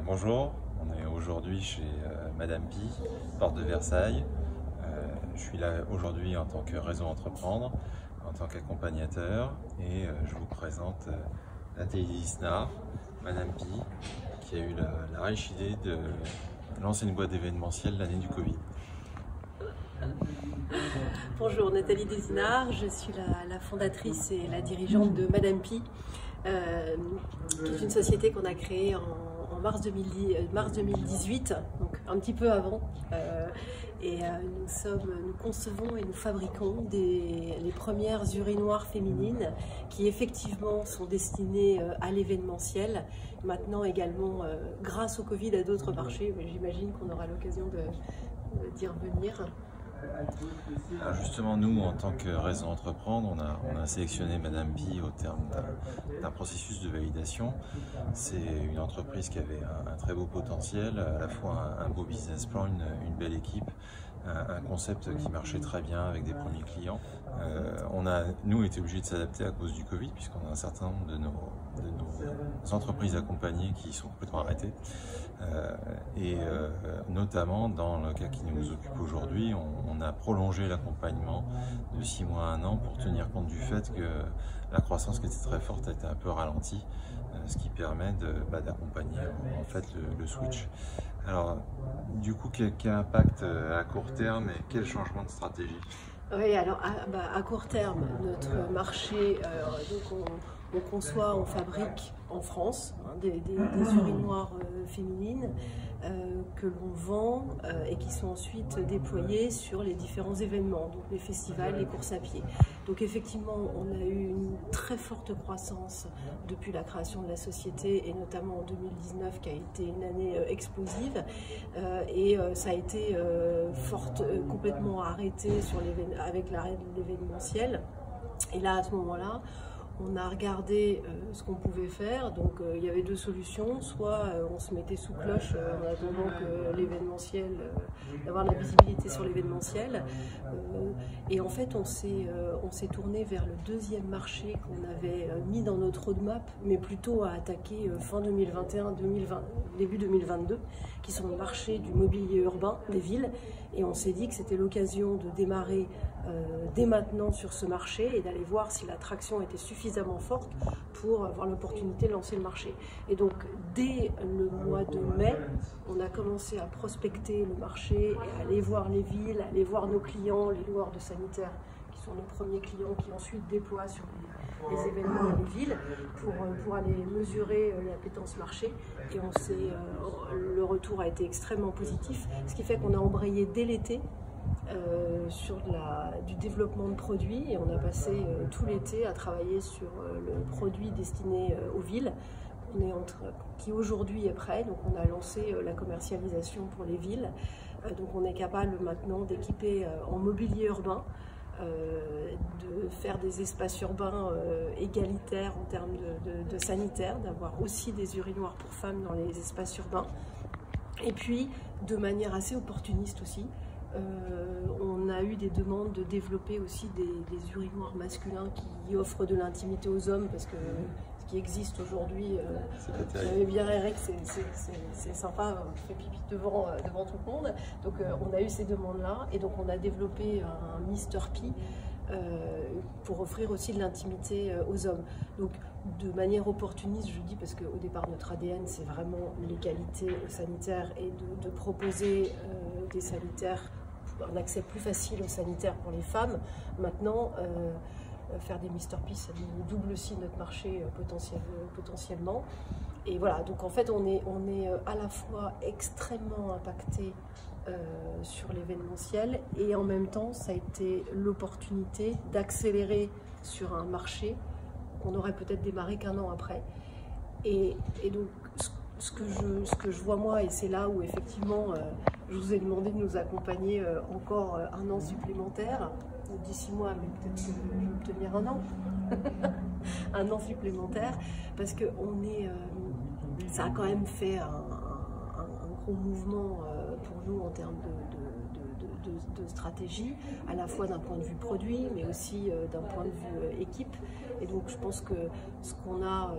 Bonjour, on est aujourd'hui chez Madame Pi, porte de Versailles. Je suis là aujourd'hui en tant que réseau entreprendre, en tant qu'accompagnateur, et je vous présente Nathalie Lisnard, Madame Pi, qui a eu la riche idée de lancer une boîte d'événementiel l'année du Covid. Bonjour, Nathalie Lisnard, je suis la fondatrice et la dirigeante de Madame Pi, qui est une société qu'on a créée en mars 2018, donc un petit peu avant. Nous concevons et nous fabriquons les premières urinoirs féminines qui effectivement sont destinées à l'événementiel. Maintenant également, grâce au Covid, à d'autres marchés, mais j'imagine qu'on aura l'occasion d'y revenir. Alors justement, nous, en tant que réseau entreprendre, on a sélectionné Madame Pi au terme d'un processus de validation. C'est une entreprise qui avait un très beau potentiel, à la fois un beau business plan, une belle équipe, un concept qui marchait très bien avec des premiers clients. On a, nous, été obligés de s'adapter à cause du Covid, puisqu'on a un certain nombre de nos entreprises accompagnées qui sont complètement arrêtées. Notamment dans le cas qui nous occupe aujourd'hui, on a prolongé l'accompagnement de 6 mois à 1 an pour tenir compte du fait que la croissance qui était très forte a été un peu ralentie, ce qui permet d'accompagner en fait le switch. Alors, du coup, quel impact à court terme et quel changement de stratégie? Oui, alors à court terme, notre marché, on conçoit, on fabrique en France des urinoirs féminines que l'on vend et qui sont ensuite déployés sur les différents événements, donc les festivals, les courses à pied. Donc effectivement, on a eu une très forte croissance depuis la création de la société et notamment en 2019 qui a été une année explosive ça a été complètement arrêté avec l'arrêt de l'événementiel. Et là, à ce moment-là, on a regardé ce qu'on pouvait faire. Donc il y avait deux solutions, soit on se mettait sous cloche en attendant que l'événementiel, d'avoir la visibilité sur l'événementiel. Et en fait on s'est tourné vers le deuxième marché qu'on avait mis dans notre roadmap, mais plutôt à attaquer fin 2021, début 2022, qui sont le marché du mobilier urbain des villes. Et on s'est dit que c'était l'occasion de démarrer dès maintenant sur ce marché et d'aller voir si l'attraction était suffisamment forte pour avoir l'opportunité de lancer le marché. Et donc dès le mois de mai, on a commencé à prospecter le marché et à aller voir les villes, à aller voir nos clients, les loueurs de sanitaires qui sont nos premiers clients qui ensuite déploient sur les événements et les villes pour aller mesurer l'appétence marché. Et le retour a été extrêmement positif, ce qui fait qu'on a embrayé dès l'été sur du développement de produits et on a passé tout l'été à travailler sur le produit destiné aux villes qui aujourd'hui est prêt. Donc on a lancé la commercialisation pour les villes. Donc on est capable maintenant d'équiper en mobilier urbain, de faire des espaces urbains égalitaires en termes de sanitaire, d'avoir aussi des urinoirs pour femmes dans les espaces urbains. Et puis, de manière assez opportuniste aussi, on a eu des demandes de développer aussi des urinoirs masculins qui offrent de l'intimité aux hommes, parce que ce qui existe aujourd'hui, vous savez bien Eric, c'est sympa, on fait pipi devant tout le monde. Donc on a eu ces demandes-là, et donc on a développé un Mr Pi pour offrir aussi de l'intimité aux hommes. Donc de manière opportuniste, je dis, parce qu'au départ notre ADN c'est vraiment l'égalité sanitaire et de proposer des sanitaires, un accès plus facile aux sanitaires pour les femmes. Maintenant, faire des Mr Pi, ça nous double aussi notre marché potentiellement. Et voilà, donc en fait on est à la fois extrêmement impacté sur l'événementiel et en même temps ça a été l'opportunité d'accélérer sur un marché qu'on aurait peut-être démarré qu'1 an après. Et donc ce que je vois moi, et c'est là où effectivement je vous ai demandé de nous accompagner encore 1 an supplémentaire, on dit 6 mois, mais peut-être que je vais obtenir 1 an, 1 an supplémentaire, parce que ça a quand même fait un gros mouvement pour nous en termes de stratégie, à la fois d'un point de vue produit, mais aussi d'un point de vue équipe. Et donc je pense que ce qu'on a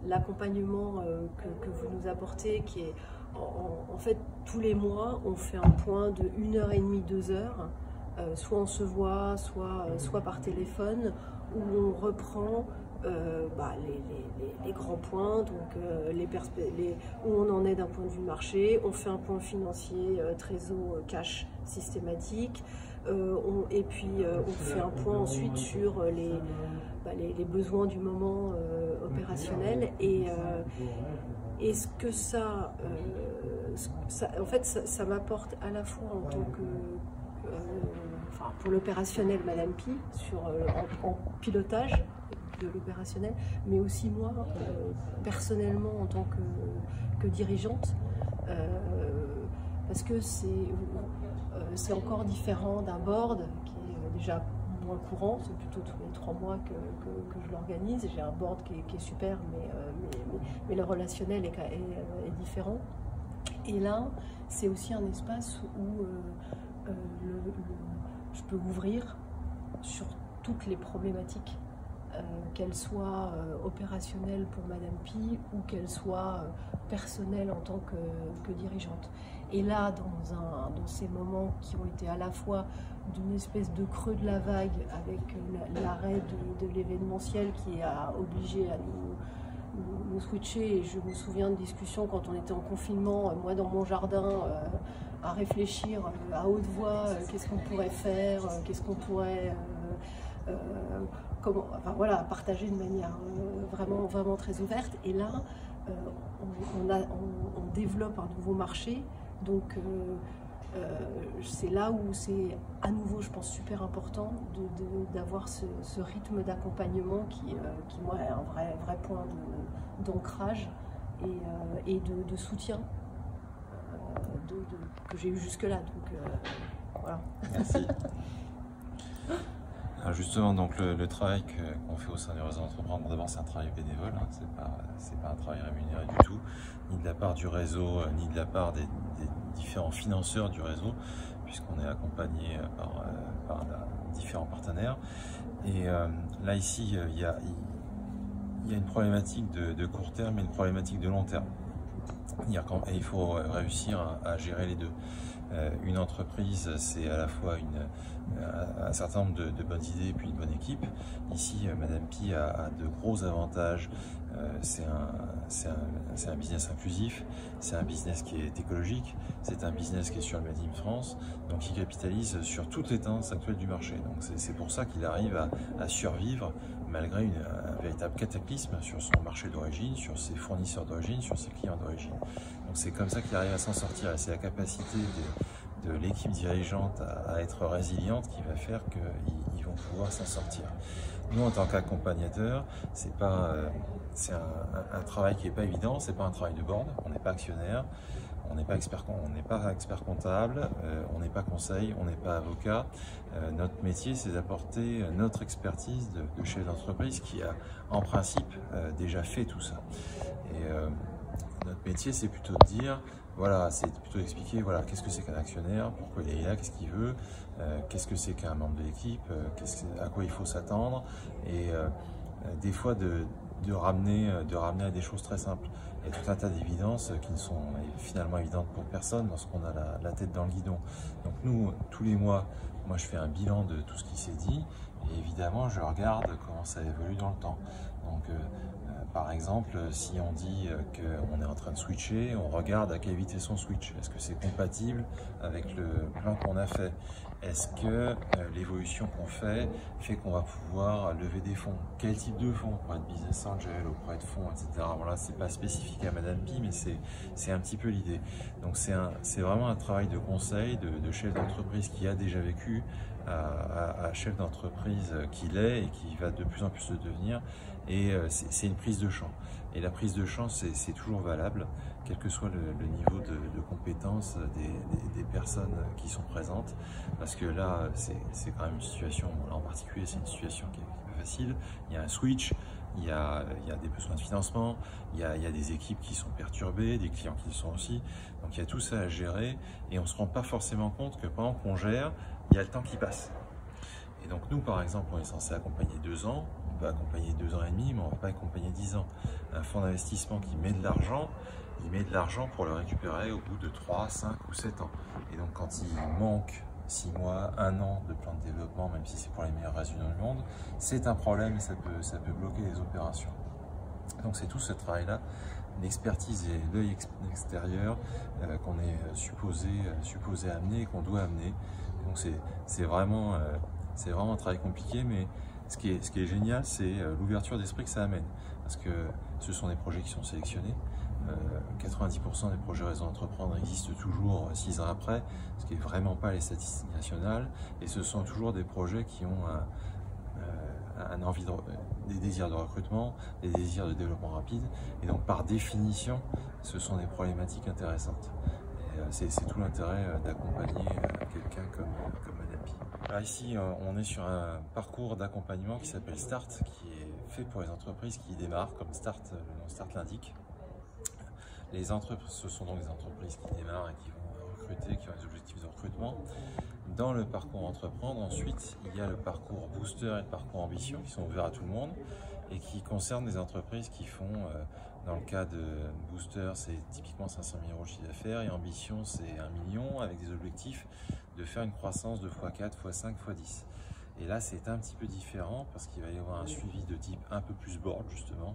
l'accompagnement que vous nous apportez, qui est en fait tous les mois, on fait un point de 1h30, 2 heures, soit on se voit, soit par téléphone, où on reprend les grands points, donc où on en est d'un point de vue marché. On fait un point financier, trésor, cash systématique, et puis on fait un point ensuite sur les besoins du moment opérationnel, et ce que en fait, ça m'apporte à la fois en tant que pour l'opérationnel, Madame Pi, en pilotage de l'opérationnel, mais aussi moi, personnellement, en tant que dirigeante, parce que c'est encore différent d'un board qui est déjà moins courant. C'est plutôt tous les 3 mois que je l'organise. J'ai un board qui est super, mais le relationnel est différent. Et là, c'est aussi un espace où je peux ouvrir sur toutes les problématiques, qu'elles soient opérationnelles pour Madame Pi ou qu'elles soient personnelles en tant que dirigeante. Et là, dans ces moments qui ont été à la fois d'une espèce de creux de la vague avec l'arrêt de l'événementiel qui a obligé à nous switcher, et je me souviens de discussions quand on était en confinement, moi dans mon jardin, à réfléchir à haute voix, qu'est-ce qu'on pourrait faire, qu'est-ce qu'on pourrait partager de manière vraiment très ouverte. Et là, on développe un nouveau marché, donc c'est là où c'est à nouveau, je pense, super important d'avoir ce rythme d'accompagnement qui moi est un vrai point d'ancrage et de soutien que j'ai eu jusque-là. Donc voilà. Merci. Alors justement, donc le travail qu'on fait au sein du réseau Entreprendre, d'abord c'est un travail bénévole, hein, c'est pas un travail rémunéré du tout, ni de la part du réseau, ni de la part des différents financeurs du réseau, puisqu'on est accompagné par différents partenaires. Et là ici, il y a une problématique de court terme et une problématique de long terme. Et il faut réussir à gérer les deux. Une entreprise, c'est à la fois un certain nombre de bonnes idées et puis une bonne équipe. Ici, Madame Pi a de gros avantages. C'est un business inclusif, c'est un business qui est écologique, c'est un business qui est sur le Made in France, donc il capitalise sur toutes les tendances actuelles du marché. Donc c'est pour ça qu'il arrive à survivre malgré un véritable cataclysme sur son marché d'origine, sur ses fournisseurs d'origine, sur ses clients d'origine. Donc c'est comme ça qu'il arrive à s'en sortir, et c'est la capacité de l'équipe dirigeante à être résiliente qui va faire qu'ils vont pouvoir s'en sortir. Nous, en tant qu'accompagnateurs, c'est un travail qui n'est pas évident, c'est pas un travail de board, on n'est pas actionnaire, on n'est pas expert comptable, on n'est pas conseil, on n'est pas avocat. Notre métier, c'est d'apporter notre expertise de chef d'entreprise qui a, en principe, déjà fait tout ça. Et notre métier, c'est plutôt de dire, voilà, c'est plutôt d'expliquer, voilà, qu'est-ce que c'est qu'un actionnaire, pourquoi il est là, qu'est-ce qu'il veut, qu'est-ce que c'est qu'un membre de l'équipe, à quoi il faut s'attendre, et des fois de ramener à des choses très simples. Il y a tout un tas d'évidences qui ne sont finalement évidentes pour personne lorsqu'on a la tête dans le guidon. Donc nous, tous les mois, moi je fais un bilan de tout ce qui s'est dit, et évidemment je regarde comment ça évolue dans le temps. Donc par exemple, si on dit qu'on est en train de switcher, on regarde à quelle vitesse on switch. Est-ce que c'est compatible avec le plan qu'on a fait? Est-ce que l'évolution qu'on fait qu'on va pouvoir lever des fonds? Quel type de fonds? Auprès de business angel, auprès de fonds, etc. Voilà, c'est pas spécifique à Madame Pi, mais c'est un petit peu l'idée. Donc c'est vraiment un travail de conseil, de chef d'entreprise qui a déjà vécu, à chef d'entreprise qu'il est et qui va de plus en plus le devenir. Et c'est une prise de champ. Et la prise de champ, c'est toujours valable, quel que soit le niveau de compétence des personnes qui sont présentes. Parce que là, c'est quand même une situation, là en particulier, c'est une situation qui est pas facile. Il y a un switch, il y a des besoins de financement, il y a des équipes qui sont perturbées, des clients qui le sont aussi. Donc il y a tout ça à gérer, et on ne se rend pas forcément compte que pendant qu'on gère, il y a le temps qui passe. Et donc nous, par exemple, on est censé accompagner 2 ans, peut accompagner 2 ans et demi, mais on ne va pas accompagner 10 ans. Un fonds d'investissement qui met de l'argent, il met de l'argent pour le récupérer au bout de 3, 5 ou 7 ans. Et donc quand il manque 6 mois, 1 an de plan de développement, même si c'est pour les meilleurs résultats du monde, c'est un problème et ça peut bloquer les opérations. Donc c'est tout ce travail-là, l'expertise et l'œil extérieur qu'on est supposé amener et qu'on doit amener. Donc c'est vraiment un travail compliqué, mais ce qui est génial, c'est l'ouverture d'esprit que ça amène. Parce que ce sont des projets qui sont sélectionnés. 90% des projets Raison d'entreprendre existent toujours 6 ans après, ce qui n'est vraiment pas les statistiques nationales. Et ce sont toujours des projets qui ont des désirs de recrutement, des désirs de développement rapide. Et donc par définition, ce sont des problématiques intéressantes. C'est tout l'intérêt d'accompagner quelqu'un comme Madame Pi. Alors ici, on est sur un parcours d'accompagnement qui s'appelle Start, qui est fait pour les entreprises qui démarrent, comme Start, le nom Start l'indique. Les entreprises, ce sont donc des entreprises qui démarrent et qui vont recruter, qui ont des objectifs de recrutement. Dans le parcours entreprendre, ensuite, il y a le parcours booster et le parcours ambition qui sont ouverts à tout le monde et qui concernent des entreprises qui font, dans le cas de booster, c'est typiquement 500 000 € de chiffre d'affaires et ambition, c'est 1 million avec des objectifs de faire une croissance de x4, x5, x10. Et là, c'est un petit peu différent parce qu'il va y avoir un suivi de type un peu plus board, justement,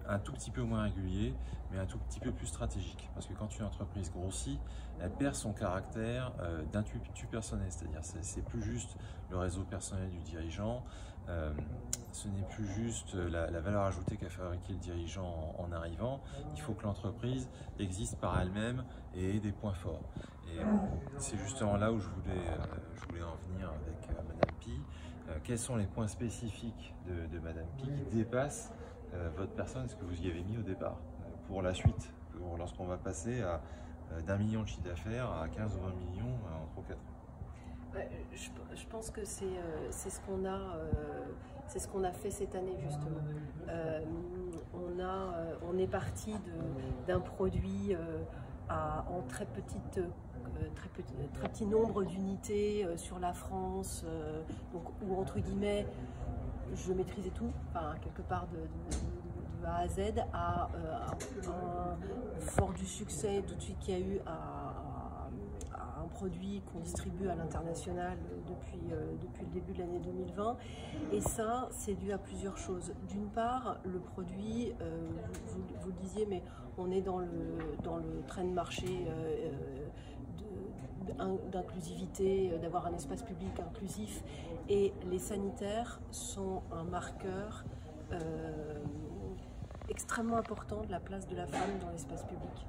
un tout petit peu moins régulier, mais un tout petit peu plus stratégique. Parce que quand une entreprise grossit, elle perd son caractère d'intuitu personnel, c'est-à-dire c'est plus juste le réseau personnel du dirigeant, ce n'est plus juste la valeur ajoutée qu'a fabriqué le dirigeant en arrivant. Il faut que l'entreprise existe par elle-même et ait des points forts. Et c'est justement là où je voulais en venir avec Madame Pi. Quels sont les points spécifiques de Madame Pi qui dépassent votre personne, ce que vous y avez mis au départ, pour la suite, lorsqu'on va passer d'1 million de chiffre d'affaires à 15 ou 20 millions en 3 ou 4 ans. Je pense que c'est ce qu'on a fait cette année justement. On est parti d'un produit en très petit nombre d'unités sur la France, donc, où entre guillemets je maîtrisais tout, enfin, quelque part de A à Z, fort du succès tout de suite qu'il y a eu à un produit qu'on distribue à l'international depuis le début de l'année 2020. Et ça, c'est dû à plusieurs choses. D'une part, le produit, vous le disiez, mais on est dans le train de marché d'inclusivité, d'avoir un espace public inclusif, et les sanitaires sont un marqueur extrêmement important de la place de la femme dans l'espace public.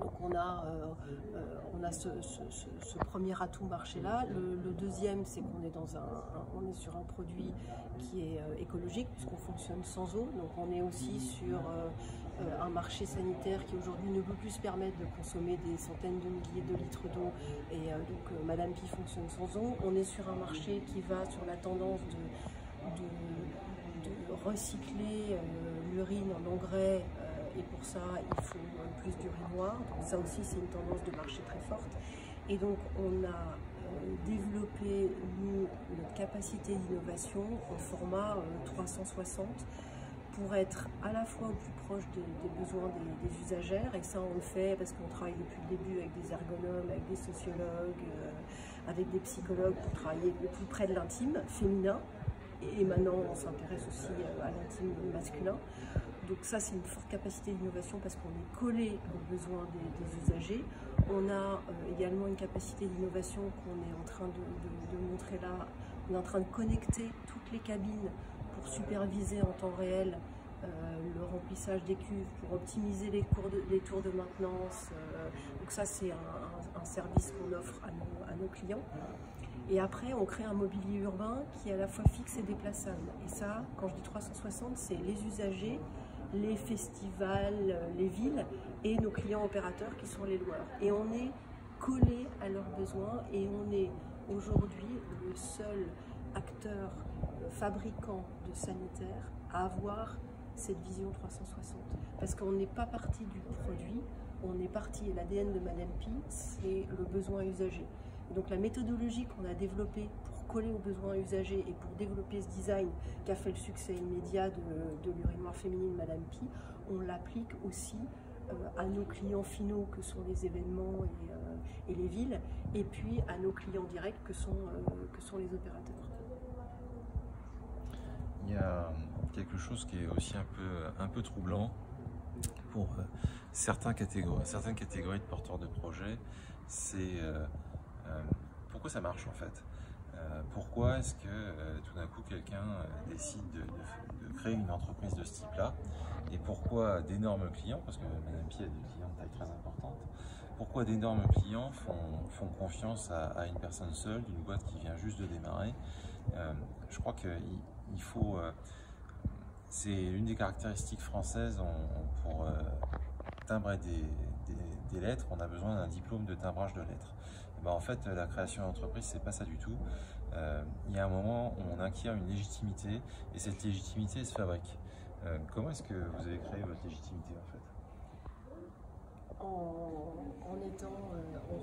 Donc on a ce premier atout marché-là. Le deuxième, c'est qu'on est on est sur un produit qui est écologique, puisqu'on fonctionne sans eau. Donc on est aussi sur un marché sanitaire qui aujourd'hui ne peut plus se permettre de consommer des centaines de milliers de litres d'eau. Et donc Madame Pi fonctionne sans eau. On est sur un marché qui va sur la tendance de recycler l'urine en engrais. Et pour ça, il faut plus d'urinoir. Donc ça aussi, c'est une tendance de marché très forte. Et donc, on a développé, nous, notre capacité d'innovation en format 360 pour être à la fois au plus proche des besoins des usagères. Et ça, on le fait parce qu'on travaille depuis le début avec des ergonomes, avec des sociologues, avec des psychologues pour travailler le plus près de l'intime féminin. Et maintenant, on s'intéresse aussi à l'intime masculin. Donc ça, c'est une forte capacité d'innovation parce qu'on est collé aux besoins des usagers. On a également une capacité d'innovation qu'on est en train de montrer là. On est en train de connecter toutes les cabines pour superviser en temps réel le remplissage des cuves, pour optimiser les tours de maintenance. Donc ça, c'est un service qu'on offre à nos clients. Et après, on crée un mobilier urbain qui est à la fois fixe et déplaçable. Et ça, quand je dis 360, c'est les usagers, les festivals, les villes et nos clients opérateurs qui sont les loueurs. Et on est collé à leurs besoins et on est aujourd'hui le seul acteur fabricant de sanitaires à avoir cette vision 360. Parce qu'on n'est pas parti du produit, on est parti, et l'ADN de Madame Pi, c'est le besoin usager. Et donc la méthodologie qu'on a développée pour coller aux besoins usagers et pour développer ce design qui a fait le succès immédiat de l'urinoir féminine Madame Pi, on l'applique aussi à nos clients finaux que sont les événements et les villes, et puis à nos clients directs que sont les opérateurs. Il y a quelque chose qui est aussi un peu troublant pour certaines catégories de porteurs de projets, c'est pourquoi ça marche en fait. Pourquoi est-ce que tout d'un coup quelqu'un décide de créer une entreprise de ce type-là, et pourquoi d'énormes clients, parce que Madame Pi a des clients de taille très importante, pourquoi d'énormes clients font confiance à une personne seule, d'une boîte qui vient juste de démarrer. Je crois qu'il faut... c'est une des caractéristiques françaises pour timbrer des lettres, on a besoin d'un diplôme de timbrage de lettres. Et ben en fait, la création d'entreprise, c'est pas ça du tout. Il y a un moment où on acquiert une légitimité, et cette légitimité se fabrique. Comment est-ce que vous avez créé votre légitimité en fait? En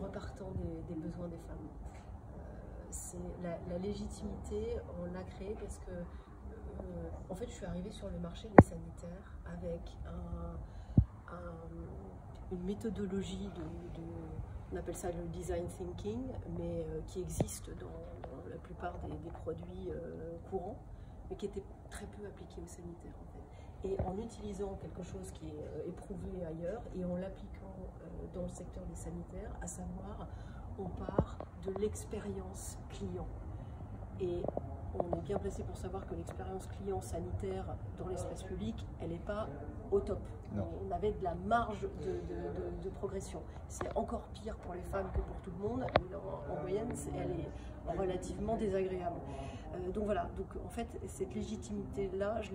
repartant des besoins des femmes. La légitimité, on l'a créée parce que en fait, je suis arrivée sur le marché des sanitaires avec une méthodologie on appelle ça le design thinking, mais qui existe dans la plupart des produits courants, mais qui était très peu appliqué aux sanitaires en fait. Et en utilisant quelque chose qui est éprouvé ailleurs et en l'appliquant dans le secteur des sanitaires, à savoir, on part de l'expérience client. Et on est bien placé pour savoir que l'expérience client sanitaire dans l'espace public, elle n'est pas au top. Non. On avait de la marge de progression. C'est encore pire pour les femmes que pour tout le monde. En moyenne, elle est relativement désagréable. Donc voilà, donc en fait, cette légitimité-là, je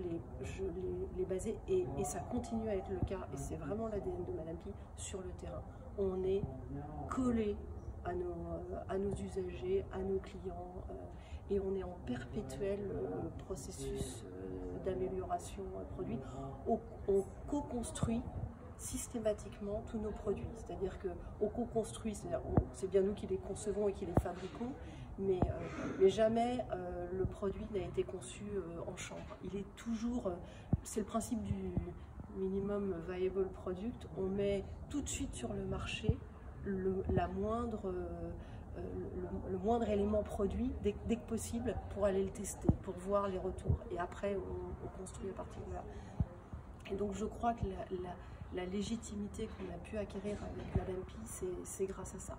l'ai basée et ça continue à être le cas, et c'est vraiment l'ADN de Madame Pi sur le terrain. On est collé à nos usagers, à nos clients, et on est en perpétuel processus d'amélioration produit. On co-construit systématiquement tous nos produits, c'est-à-dire qu'on co-construit, c'est bien nous qui les concevons et qui les fabriquons, mais jamais le produit n'a été conçu en chambre. Il est toujours, c'est le principe du minimum viable product, on met tout de suite sur le marché le moindre élément produit dès que possible pour aller le tester, pour voir les retours. Et après, on construit à partir de là. Et donc, je crois que la légitimité qu'on a pu acquérir avec Madame Pi, c'est grâce à ça.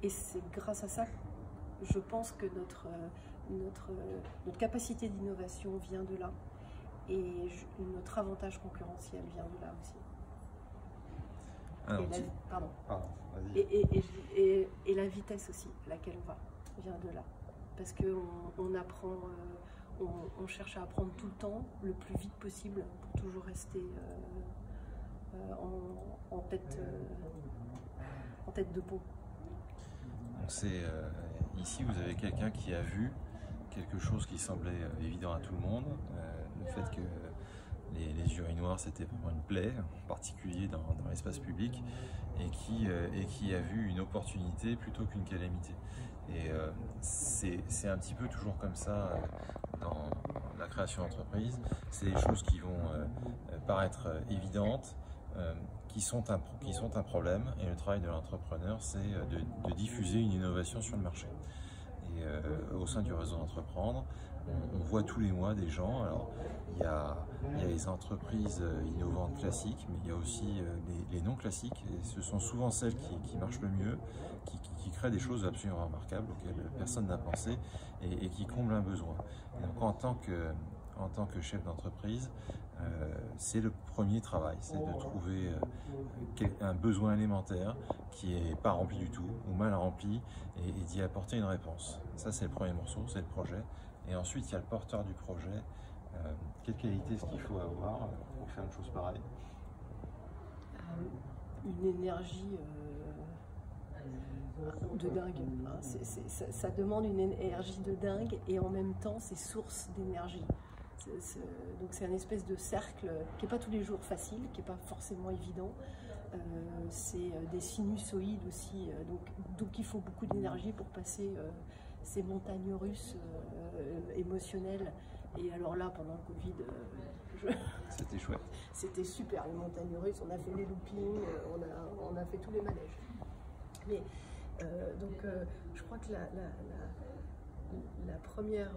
Et c'est grâce à ça, je pense que notre capacité d'innovation vient de là. Et notre avantage concurrentiel vient de là aussi. Alors, et la vitesse aussi, laquelle on va, vient de là. Parce qu'on apprend, on cherche à apprendre tout le temps, le plus vite possible, pour toujours rester en tête de pont. Donc ici, vous avez quelqu'un qui a vu quelque chose qui semblait évident à tout le monde, le fait que les urinoirs c'était vraiment une plaie, en particulier dans l'espace public, et qui a vu une opportunité plutôt qu'une calamité. Et c'est un petit peu toujours comme ça dans la création d'entreprise. C'est des choses qui vont paraître évidentes, qui sont un problème, et le travail de l'entrepreneur, c'est de diffuser une innovation sur le marché. Et au sein du réseau Entreprendre, on voit tous les mois des gens. Alors, il y a les entreprises innovantes classiques, mais il y a aussi les non classiques, et ce sont souvent celles qui marchent le mieux, qui créent des choses absolument remarquables auxquelles personne n'a pensé, et qui comblent un besoin. Et donc, en tant que chef d'entreprise, c'est le premier travail, c'est de trouver un besoin élémentaire qui n'est pas rempli du tout, ou mal rempli, et d'y apporter une réponse. Ça, c'est le premier morceau, c'est le projet. Et ensuite, il y a le porteur du projet. Quelle qualité est-ce qu'il faut avoir pour faire une chose pareille? Une énergie de dingue. Ça demande une énergie de dingue, et en même temps, c'est source d'énergie. Donc c'est un espèce de cercle qui n'est pas tous les jours facile, qui n'est pas forcément évident. C'est des sinusoïdes aussi, donc il faut beaucoup d'énergie pour passer ces montagnes russes émotionnelles. Et alors là, pendant le Covid, c'était chouette. C'était super, les montagnes russes. On a fait les loopings, on a fait tous les manèges. Mais donc, je crois que la première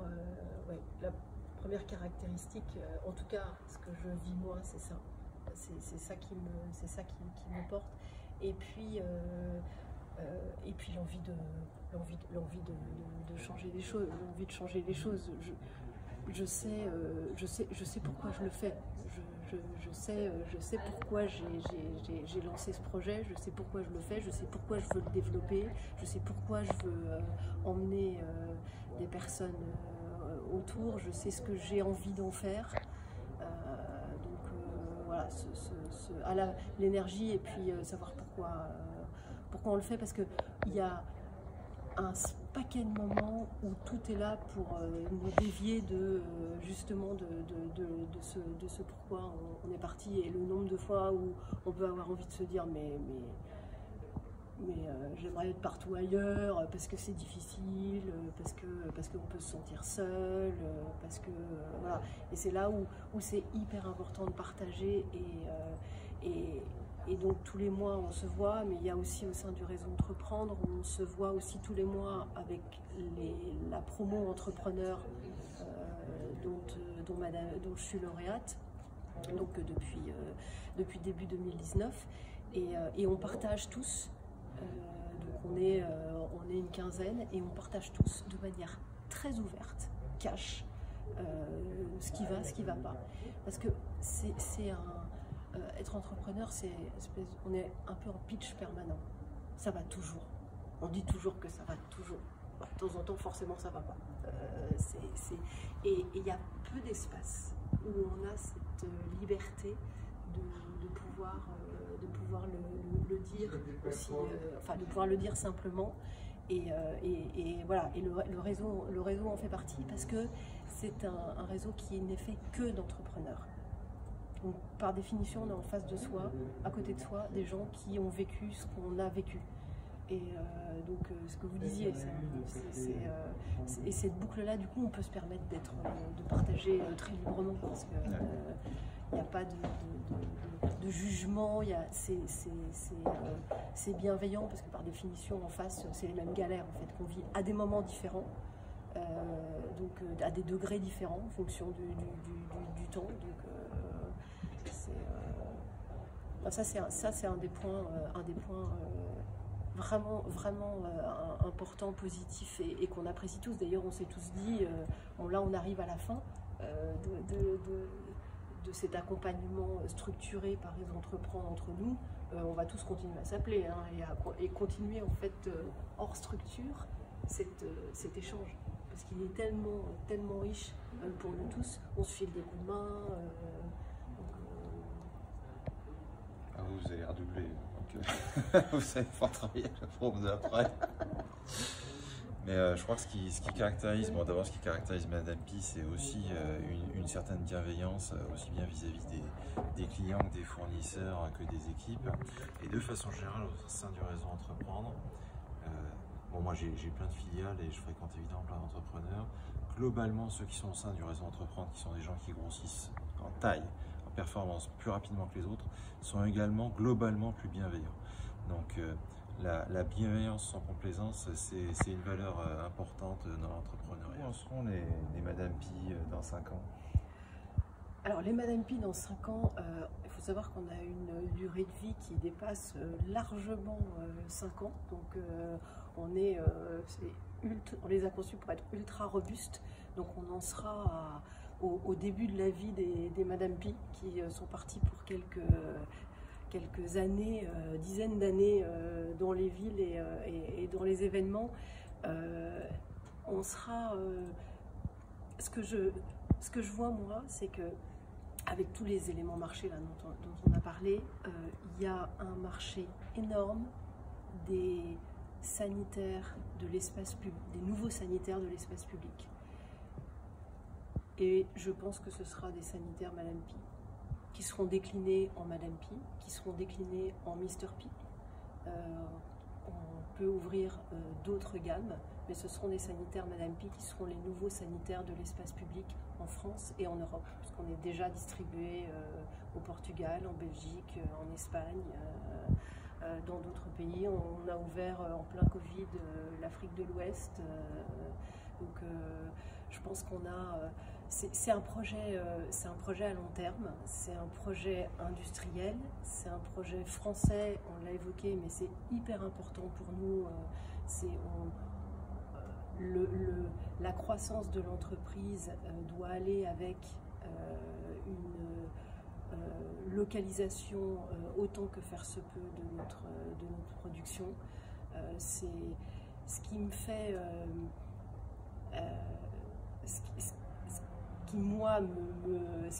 caractéristique, en tout cas, ce que je vis moi, c'est ça. C'est ça qui me porte. Et puis l'envie de changer les choses, l'envie de changer les choses. Je sais pourquoi je le fais. Je sais pourquoi j'ai lancé ce projet, je sais pourquoi je le fais, je sais pourquoi je veux le développer, je sais pourquoi je veux emmener des personnes autour, je sais ce que j'ai envie d'en faire. Voilà, l'énergie et puis savoir pourquoi on le fait, parce qu'il y a un paquet de moments où tout est là pour nous dévier justement de ce pourquoi on est parti, et le nombre de fois où on peut avoir envie de se dire mais j'aimerais être partout ailleurs parce que c'est difficile, parce qu'on peut se sentir seul, voilà. Et c'est là où c'est hyper important de partager, et donc tous les mois on se voit, mais il y a aussi au sein du réseau Entreprendre, on se voit aussi tous les mois avec la promo entrepreneur dont je suis lauréate, donc depuis début 2019, et on partage tous. Donc on est une quinzaine, et on partage tous de manière très ouverte, cash, ce qui va pas, parce que être entrepreneur, on est un peu en pitch permanent. Ça va toujours. On dit toujours que ça va toujours. De temps en temps, forcément, ça va pas. Et il y a peu d'espace où on a cette liberté de pouvoir le dire aussi, de pouvoir le dire simplement. Et voilà. Et le réseau en fait partie, parce que c'est un réseau qui n'est fait que d'entrepreneurs. Donc, par définition, on a en face de soi, à côté de soi, des gens qui ont vécu ce qu'on a vécu. Et donc, ce que vous disiez, et cette boucle-là, du coup, on peut se permettre de partager très librement, parce qu'il n'y a pas de jugement, c'est bienveillant, parce que par définition, en face, c'est les mêmes galères en fait, qu'on vit à des moments différents, donc à des degrés différents en fonction du temps. Donc, ça c'est un des points vraiment important, positif, et qu'on apprécie tous. D'ailleurs, on s'est tous dit, là on arrive à la fin de cet accompagnement structuré par les Entreprendre entre nous. On va tous continuer à s'appeler, et continuer en fait hors structure cet échange, parce qu'il est tellement riche pour nous tous. On se file des coups de main. Vous allez redoubler, donc vous allez pouvoir travailler à la promo d'après. Mais je crois que ce qui caractérise, d'abord ce qui caractérise Madame Pi, c'est aussi une certaine bienveillance, aussi bien vis-à-vis des clients que des fournisseurs, que des équipes, et de façon générale au sein du réseau Entreprendre. Moi j'ai plein de filiales et je fréquente évidemment plein d'entrepreneurs. Globalement, ceux qui sont au sein du réseau Entreprendre, qui sont des gens qui grossissent en taille, en performance plus rapidement que les autres, sont également globalement plus bienveillants. Donc la bienveillance sans complaisance, c'est une valeur importante dans l'entrepreneuriat. Où en seront les Madame Pi dans 5 ans? Alors les Madame Pi dans 5 ans, il faut savoir qu'on a une durée de vie qui dépasse largement 5 ans. Donc on les a conçus pour être ultra robustes. Donc on en sera au début de la vie des Madame Pi, qui sont partis pour quelques années, dizaines d'années dans les villes et dans les événements. On sera... ce que je vois moi, c'est que avec tous les éléments marché là, dont on a parlé, il y a un marché énorme des sanitaires de l'espace public, des nouveaux sanitaires de l'espace public. Et je pense que ce sera des sanitaires Madame Pi, qui seront déclinés en Madame Pi, qui seront déclinés en Mr Pi. on peut ouvrir d'autres gammes, mais ce seront des sanitaires Madame Pi qui seront les nouveaux sanitaires de l'espace public en France et en Europe, puisqu'on est déjà distribué au Portugal, en Belgique, en Espagne, dans d'autres pays. On a ouvert en plein Covid l'Afrique de l'Ouest. Donc je pense qu'on a... c'est un projet à long terme, c'est un projet industriel, c'est un projet français, on l'a évoqué, mais c'est hyper important pour nous. La croissance de l'entreprise doit aller avec une localisation autant que faire se peut de notre production. C'est ce qui me fait... ce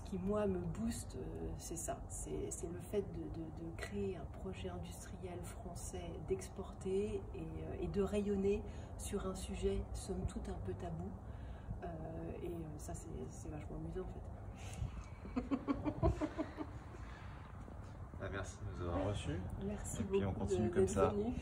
qui moi me booste, c'est ça, c'est le fait de créer un projet industriel français, d'exporter et de rayonner sur un sujet somme toute un peu tabou, et ça c'est vachement amusant en fait. Merci de nous avoir reçus. Merci et puis beaucoup on continue comme ça. Venu.